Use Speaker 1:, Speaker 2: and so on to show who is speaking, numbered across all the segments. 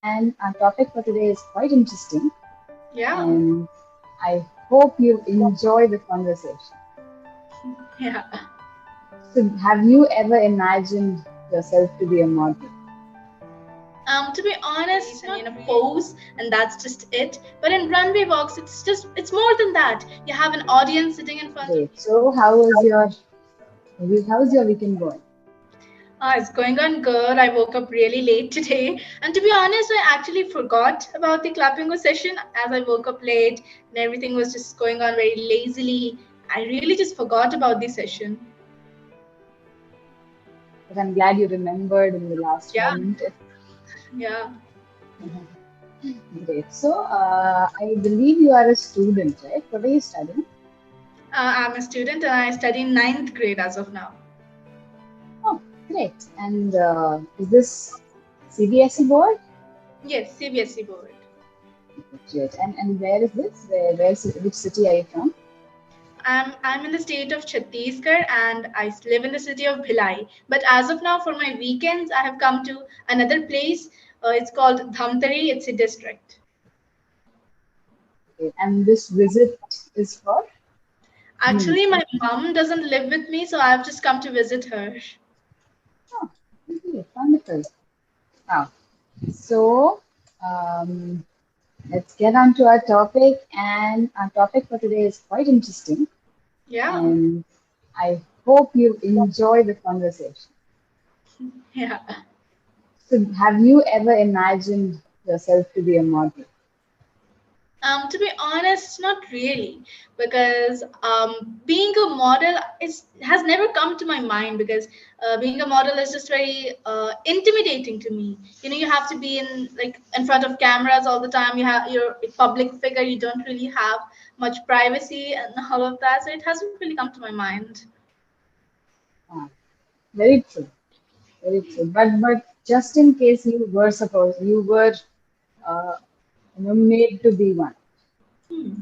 Speaker 1: and our topic for today is quite interesting,
Speaker 2: Yeah,
Speaker 1: and I hope you enjoy the conversation.
Speaker 2: yeah.
Speaker 1: So, have you ever imagined yourself to be a model?
Speaker 2: To be honest, and pose, and that's just it. But in runway walks, it's more than that. You have an audience sitting in front of
Speaker 1: Great.
Speaker 2: you.
Speaker 1: So, how was your weekend going?
Speaker 2: It's going on good. I woke up really late today, and to be honest, I actually forgot about the Clapingo session as I woke up late, and everything was just going on very lazily. I really just forgot about the session.
Speaker 1: But I'm glad you remembered in the last
Speaker 2: Yeah,
Speaker 1: moment.
Speaker 2: yeah.
Speaker 1: Great. So, I believe you are a student, right? What are you studying?
Speaker 2: I'm a student, and I study in ninth grade as of now.
Speaker 1: Oh, great. And is this CBSE board?
Speaker 2: Yes, CBSE board.
Speaker 1: Great. And where is this? Which city are you from?
Speaker 2: I'm in the state of Chhattisgarh and live in the city of Bhilai. But as of now, for my weekends, I have come to another place. It's called Dhamtari. It's a district.
Speaker 1: Okay. And this visit is for? Hmm.
Speaker 2: Actually, my mom doesn't live with me, so I've just come to visit her.
Speaker 1: Oh, okay, wonderful. Wow. So, um, let's get on to our topic. And our topic for today is quite interesting.
Speaker 2: Yeah,
Speaker 1: And I hope you enjoy the conversation.
Speaker 2: yeah.
Speaker 1: So, have you ever imagined yourself to be a model?
Speaker 2: To be honest, not really, because being a model has never come to my mind because being a model is just very intimidating to me. You know, you have to be in front of cameras all the time. You're a public figure. You don't really have much privacy and all of that. So it hasn't really come to my mind.
Speaker 1: Ah, very true. Very true. But just in case you were made to be one,
Speaker 2: Hmm.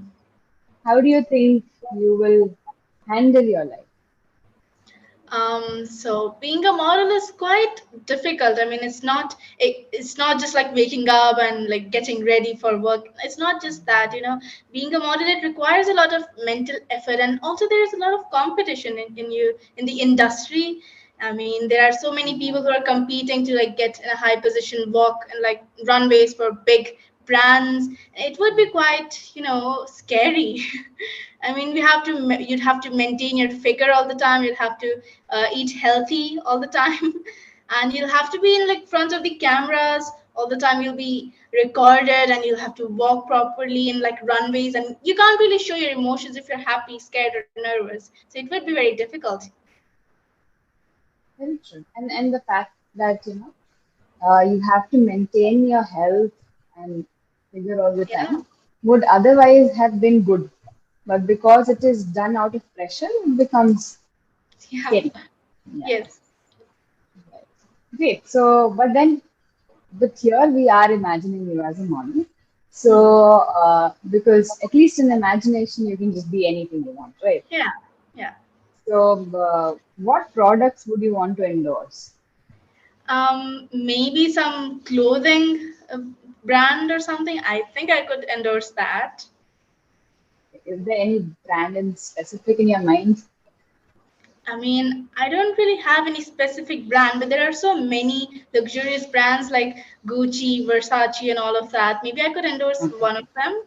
Speaker 1: how do you think you will handle your life?
Speaker 2: So being a model is quite difficult. I mean, it's not just like waking up and like getting ready for work. It's not just that, you know, being a model, it requires a lot of mental effort, and also there's a lot of competition in the industry. I mean, there are so many people who are competing to like get in a high position, walk and like runways for big brands. It would be quite, scary. I mean, you'd have to maintain your figure all the time. You'd have to eat healthy all the time, and you'll have to be in like front of the cameras all the time. You'll be recorded, and you'll have to walk properly in like runways, and you can't really show your emotions if you're happy, scared, or nervous. So it would be very difficult.
Speaker 1: Very true. And the fact that you have to maintain your health and figure all the
Speaker 2: Yeah.
Speaker 1: time would otherwise have been good, but because it is done out of pressure, it becomes
Speaker 2: Yeah.
Speaker 1: scary. Yeah.
Speaker 2: Yes.
Speaker 1: Right. Great. So, but here we are imagining you as a model.
Speaker 2: Hmm.
Speaker 1: So, because at least in imagination, you can just be anything you want, right?
Speaker 2: Yeah. Yeah.
Speaker 1: So, what products would you want to endorse?
Speaker 2: Maybe some clothing brand or something. I think I could endorse that.
Speaker 1: Is there any brand in specific in your mind?
Speaker 2: I mean, I don't really have any specific brand, but there are so many luxurious brands like Gucci, Versace, and all of that. Maybe I could endorse
Speaker 1: Okay.
Speaker 2: one of them.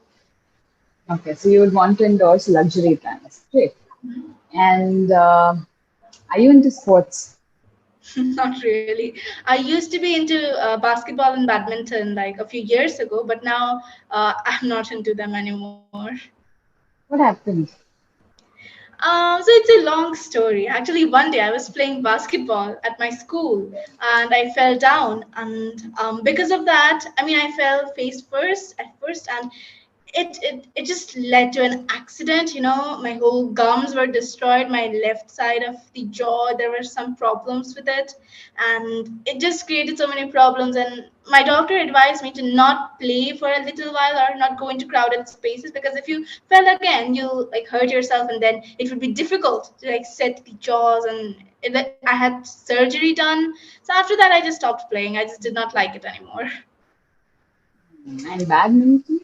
Speaker 1: Okay. So, you would want to endorse luxury brands. Great. And are you into sports?
Speaker 2: Not really. I used to be into basketball and badminton like a few years ago, but now I'm not into them anymore.
Speaker 1: What happened?
Speaker 2: So it's a long story. Actually, one day I was playing basketball at my school and I fell down. And because of that, I mean, I fell face first at first, and it just led to an accident. You know, my whole gums were destroyed, my left side of the jaw, there were some problems with it, and it just created so many problems. And my doctor advised me to not play for a little while or not go into crowded spaces, because if you fell again, you'll like hurt yourself, and then it would be difficult to like set the jaws. And I had surgery done, so after that I just stopped playing. I just did not like it anymore.
Speaker 1: And badminton?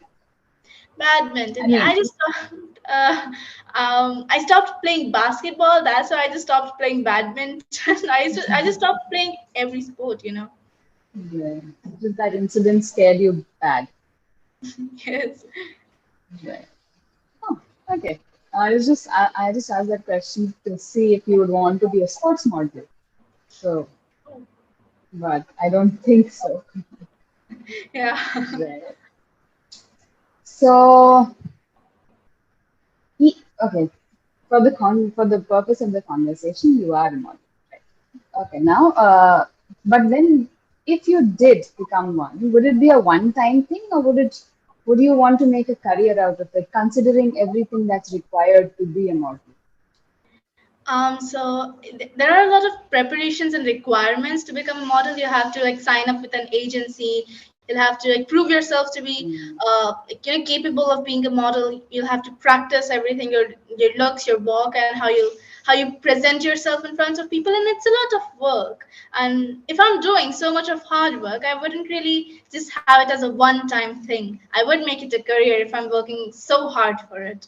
Speaker 1: I
Speaker 2: Badminton. Yeah,
Speaker 1: mean,
Speaker 2: I stopped playing basketball. That's why I just stopped playing badminton. I just stopped playing every sport.
Speaker 1: yeah, just that incident scared you bad.
Speaker 2: Yes.
Speaker 1: Right. Oh, okay. I just asked that question to see if you would want to be a sports model. So, but I don't think so.
Speaker 2: Yeah.
Speaker 1: Right. So, okay. For the purpose of the conversation, you are a model. Right? Okay. Now, but then, if you did become one, would it be a one-time thing, or would you want to make a career out of it, considering everything that's required to be a model?
Speaker 2: There are a lot of preparations and requirements to become a model. You have to like sign up with an agency. You'll have to like prove yourself to be
Speaker 1: Mm.
Speaker 2: capable of being a model. You'll have to practice everything, your looks, your walk, and how you present yourself in front of people, and it's a lot of work. And if I'm doing so much of hard work, I wouldn't really just have it as a one time thing. I would make it a career if I'm working so hard for it.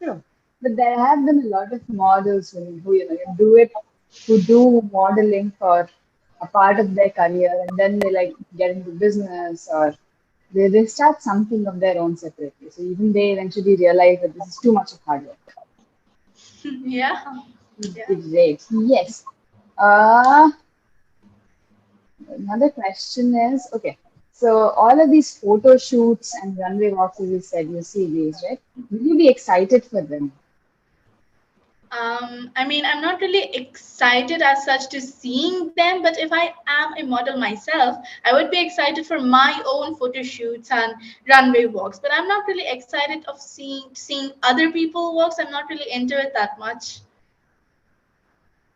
Speaker 1: True. But there have been a lot of models who do it, who do modeling for a part of their career, and then they like get into business, or they start something of their own separately. So even they eventually realize that this is too much of hard work.
Speaker 2: Yeah. Yeah.
Speaker 1: Great. Yes. Uh, Another question is, okay. So all of these photo shoots and runway walks, as you said, you see these, right? Will you be excited for them?
Speaker 2: I mean, I'm not really excited as such to seeing them, but if I am a model myself, I would be excited for my own photo shoots and runway walks. But I'm not really excited of seeing other people walks. I'm not really into it that much.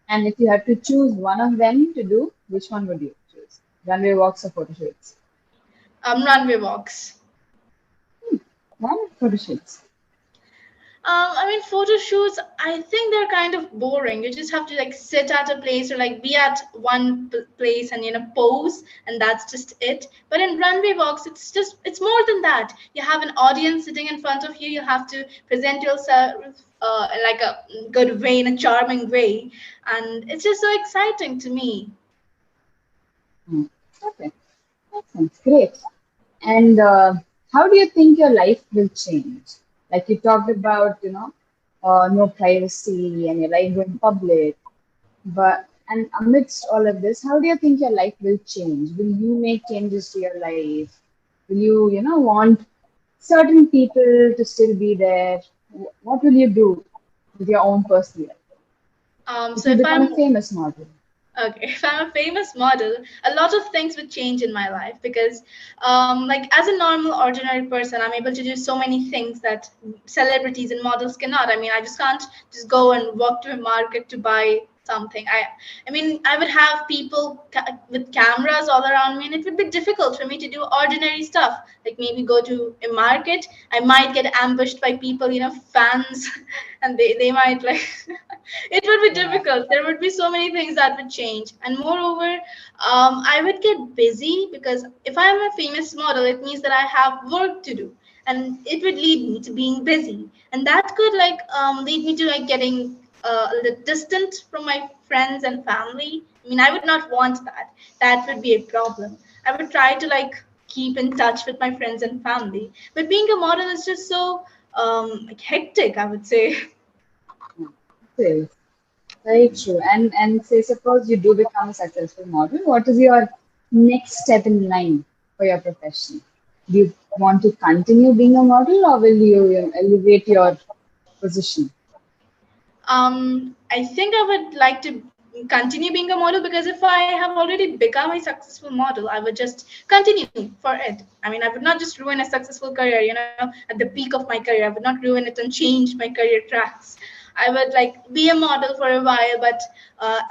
Speaker 1: And if you had to choose one of them to do, which one would you choose? Runway walks or photo shoots?
Speaker 2: Runway walks.
Speaker 1: Why not photo shoots?
Speaker 2: I mean, photo shoots, I think they're kind of boring. You just have to like sit at a place or like be at one place and pose, and that's just it. But in runway walks, it's more than that. You have an audience sitting in front of you. You have to present yourself like a good way, in a charming way, and it's just so exciting to me.
Speaker 1: Hmm. Okay, that sounds great. And how do you think your life will change? Like you talked about, no privacy and your life going public. But and amidst all of this, how do you think your life will change? Will you make changes to your life? Will you, want certain people to still be there? What will you do with your own personal life if
Speaker 2: So
Speaker 1: you
Speaker 2: if
Speaker 1: become a
Speaker 2: I'm
Speaker 1: famous model?
Speaker 2: Okay, if I'm a famous model, a lot of things would change in my life because, like, as a normal, ordinary person, I'm able to do so many things that celebrities and models cannot. I mean, I just can't just go and walk to a market to buy something. I mean, I would have people with cameras all around me, and it would be difficult for me to do ordinary stuff. Like maybe go to a market, I might get ambushed by people, fans, and they might like. It would be
Speaker 1: Yeah.
Speaker 2: difficult. There would be so many things that would change, and moreover, I would get busy because if I'm a famous model, it means that I have work to do, and it would lead me to being busy, and that could like lead me to like getting a little distant from my friends and family. I mean, I would not want that. That would be a problem. I would try to like keep in touch with my friends and family, but being a model is just so like hectic, I would say.
Speaker 1: It is very true. And say suppose you do become a successful model, what is your next step in line for your profession? Do you want to continue being a model, or will you elevate your position?
Speaker 2: I think I would like to continue being a model because if I have already become a successful model, I would just continue for it. I mean, I would not just ruin a successful career, at the peak of my career. I would not ruin it and change my career tracks. I would like be a model for a while, but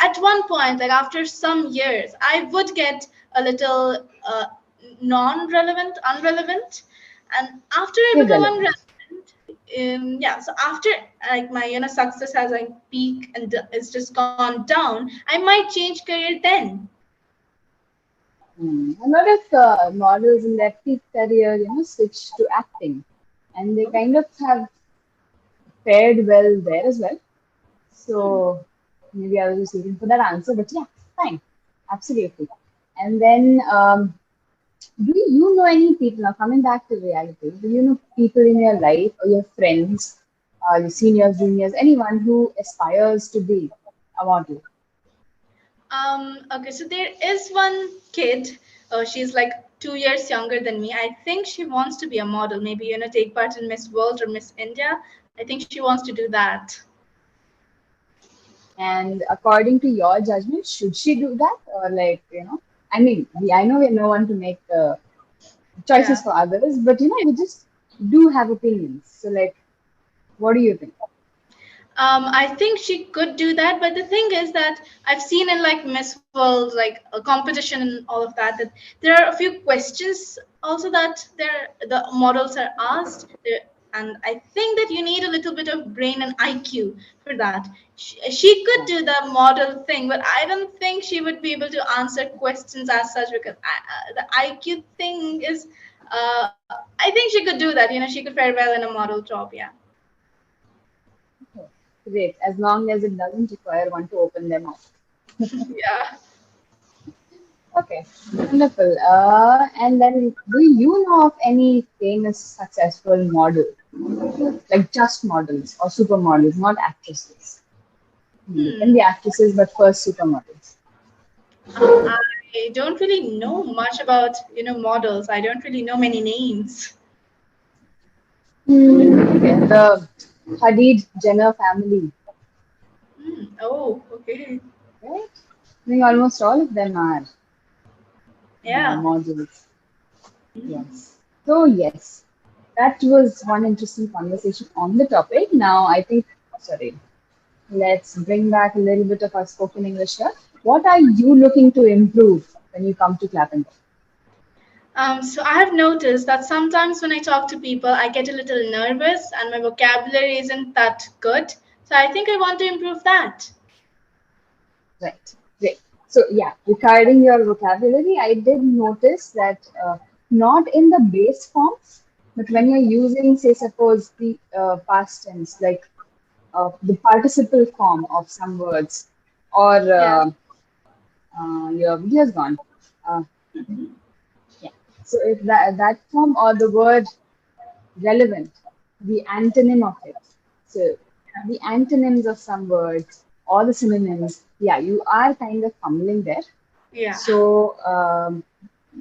Speaker 2: at one point, like after some years, I would get a little non-relevant, unrelevant, and after I become
Speaker 1: Irrelevant.
Speaker 2: unrelevant, yeah, so after like my success has like peak and it's just gone down, I might change career then.
Speaker 1: A lot of models in their peak career, switch to acting, and they
Speaker 2: Oh.
Speaker 1: kind of have fared well there as well.
Speaker 2: Hmm.
Speaker 1: So maybe I was just waiting for that answer, but yeah, fine, absolutely. And then, do you know any people now? Coming back to reality, do you know people in your life or your friends, your seniors, juniors, anyone who aspires to be a model?
Speaker 2: Okay, so there is one kid. She's like 2 years younger than me. I think she wants to be a model. Maybe, take part in Miss World or Miss India. I think she wants to do that.
Speaker 1: And according to your judgment, should she do that, or like I mean, I know we're no one to make choices
Speaker 2: Yeah.
Speaker 1: for others, but we just do have opinions. So like, what do you think?
Speaker 2: I think she could do that, but the thing is that I've seen in like Miss World, like a competition and all of that, that there are a few questions also that the models are asked, and I think that you need a little bit of brain and IQ for that. She could
Speaker 1: Yeah.
Speaker 2: do the model thing, but I don't think she would be able to answer questions as such because the IQ thing is. I think she could do that. She could fare well in a model job. Yeah.
Speaker 1: Okay. Great, as long as it doesn't require one to open their mouth.
Speaker 2: Yeah.
Speaker 1: Okay, wonderful. And then, do you know of any famous successful model, like just models or supermodels, not actresses? They can
Speaker 2: Hmm.
Speaker 1: be actresses, but first supermodels.
Speaker 2: I don't really know much about, models. I don't really know many names.
Speaker 1: Okay, the Hadid Jenner family,
Speaker 2: Hmm. Oh, okay.
Speaker 1: right? I think almost all of them are
Speaker 2: Yeah.
Speaker 1: models. Yes. So yes, that was one interesting conversation on the topic. Now I think, sorry, let's bring back a little bit of our spoken English here. What are you looking to improve when you come to Clapingo?
Speaker 2: So I have noticed that sometimes when I talk to people, I get a little nervous and my vocabulary isn't that good. So I think I want to improve that.
Speaker 1: Right. Great. So yeah, regarding your vocabulary, I did notice that not in the base forms, but when you're using, say, suppose the past tense, like the participle form of some words, or
Speaker 2: Yeah.
Speaker 1: your video is gone. Uh, yeah. So if that form or the word relevant, the antonym of it. So the antonyms of some words or the synonyms, yeah, you are kind of fumbling there.
Speaker 2: Yeah.
Speaker 1: So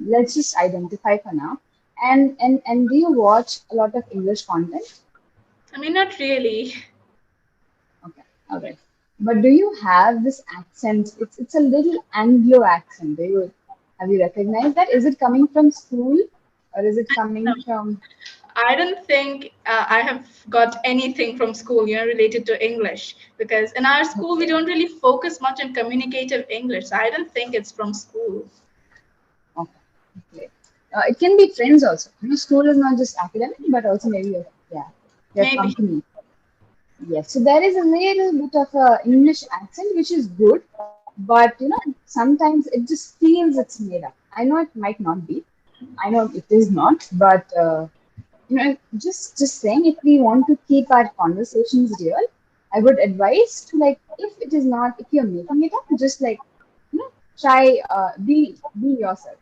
Speaker 1: let's just identify for now. And do you watch a lot of English content?
Speaker 2: I mean, not really.
Speaker 1: Okay, all right. But do you have this accent? It's a little Anglo accent. Have you recognized that? Is it coming from school or is it coming
Speaker 2: No,
Speaker 1: from?
Speaker 2: I don't think I have got anything from school, related to English. Because in our school, we
Speaker 1: Okay,
Speaker 2: don't really focus much on communicative English. So I don't think it's from school.
Speaker 1: okay, great. It can be friends also. School is not just academic, but also maybe yeah, your
Speaker 2: Maybe.
Speaker 1: company. Yes, so there is a little bit of a English accent, which is good, but sometimes it just feels it's made up. I know it might not be. I know it is not, but just saying, if we want to keep our conversations real, I would advise to like, if it is not, if you're making it up, just like try be yourself,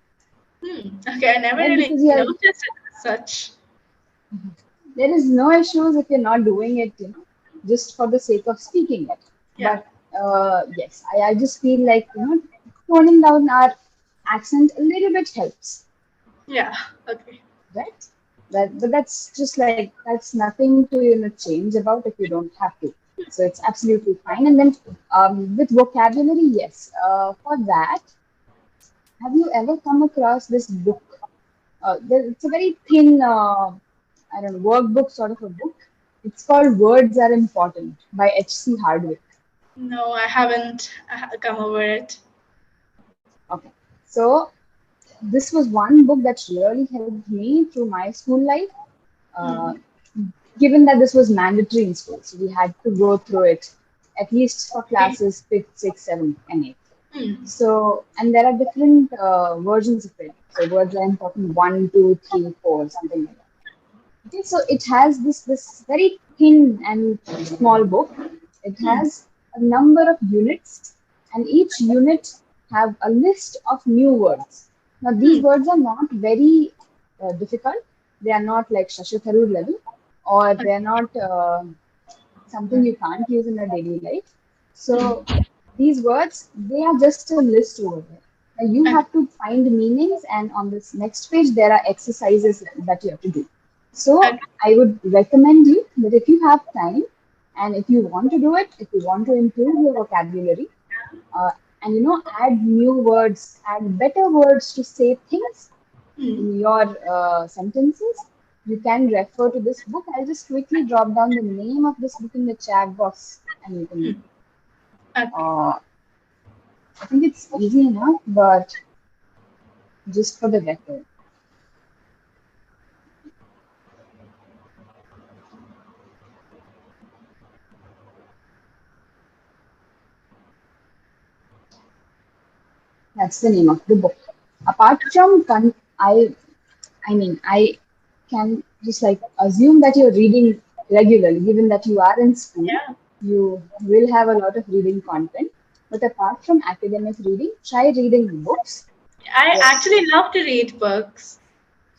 Speaker 2: Hmm. Okay, I never
Speaker 1: right?
Speaker 2: really
Speaker 1: Because you're
Speaker 2: noticed it as such.
Speaker 1: there is no issues if you're not doing it, just for the sake of speaking it.
Speaker 2: Yeah.
Speaker 1: But yes, I just feel like toning down our accent a little bit helps,
Speaker 2: Yeah. Okay.
Speaker 1: right? But that's just like that's nothing to change about if you don't have to. So it's absolutely fine. And then with vocabulary, yes, for that, have you ever come across this book? It's a very thin, I don't know, workbook sort of a book. It's called Words Are Important by H.C. Hardwick.
Speaker 2: No, I haven't come over it.
Speaker 1: Okay. So this was one book that really helped me through my school life. Uh,
Speaker 2: Hmm.
Speaker 1: Given that this was mandatory in school, so we had to go through it at least for
Speaker 2: Okay.
Speaker 1: classes fifth, sixth, seventh, and eighth.
Speaker 2: Hmm.
Speaker 1: So, and there are different versions of it. So words are important one, two, three, four, something like that. Okay, so it has this very thin and small book. It
Speaker 2: Hmm.
Speaker 1: has a number of units, and each unit have a list of new words. Now these
Speaker 2: Hmm.
Speaker 1: words are not very difficult. They are not like Shashatharur level, or they are
Speaker 2: Okay.
Speaker 1: not something you can't use in a daily life.
Speaker 2: Hmm.
Speaker 1: So these words, they are just a list over there. Now you have
Speaker 2: Okay.
Speaker 1: to find meanings, and on this next page there are exercises that you have to do. So
Speaker 2: Okay.
Speaker 1: I would recommend you that if you have time and if you want to do it, if you want to improve your vocabulary, uh, and add new words, add better words to say things
Speaker 2: Hmm.
Speaker 1: in your sentences, you can refer to this book. I'll just quickly drop down the name of this book in the chat box, and you can.
Speaker 2: Hmm. Okay.
Speaker 1: Uh, I think it's easy enough, but just for the record, that's the name of the book. Apart from I can just like assume that you're reading regularly, given that you are in school,
Speaker 2: Yeah.
Speaker 1: you will have a lot of reading content. But apart from academic reading, try reading books.
Speaker 2: I
Speaker 1: Yes,
Speaker 2: actually love to read books.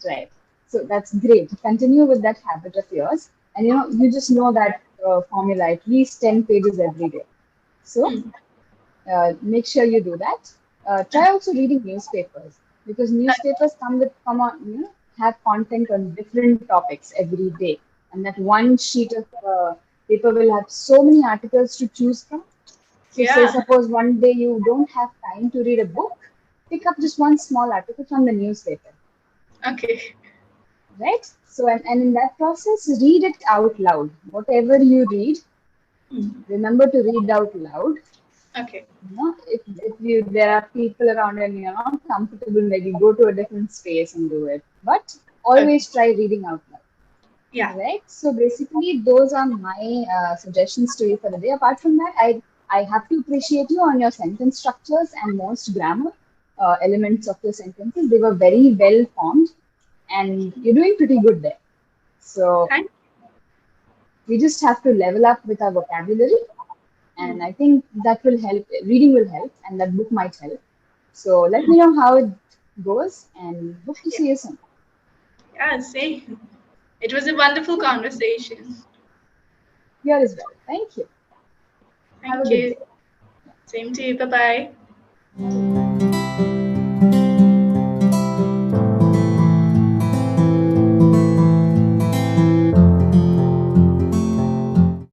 Speaker 1: right. So that's great. Continue with that habit of yours. And you just know that formula, at least 10 pages every day. So
Speaker 2: Hmm.
Speaker 1: make sure you do that. Try
Speaker 2: Okay.
Speaker 1: also reading newspapers, because newspapers come on, have content on different topics every day, and that one sheet of paper will have so many articles to choose from. So say
Speaker 2: Yeah.
Speaker 1: suppose one day you don't have time to read a book, pick up just one small article from the newspaper,
Speaker 2: Okay.
Speaker 1: right? So and in that process, read it out loud. Whatever you read,
Speaker 2: Hmm.
Speaker 1: remember to read out loud.
Speaker 2: Okay.
Speaker 1: If you there are people around and you're not comfortable, maybe go to a different space and do it. But
Speaker 2: Okay.
Speaker 1: always try reading out
Speaker 2: Yeah.
Speaker 1: loud. Right. So basically, those are my suggestions to you for the day. Apart from that, I have to appreciate you on your sentence structures and most grammar elements of your sentences. They were very well formed, and you're doing pretty good there. So
Speaker 2: Thank.
Speaker 1: we just have to level up with our vocabulary, and
Speaker 2: Hmm.
Speaker 1: I think that will help. Reading will help, and that book might help. So let me know how it goes, and hope to
Speaker 2: Yeah.
Speaker 1: see you soon.
Speaker 2: Yeah. Same. It was a wonderful conversation.
Speaker 1: Here as well. Thank you. Have a
Speaker 2: Thank
Speaker 1: good
Speaker 2: you.
Speaker 1: day.
Speaker 2: Same to you. Bye bye.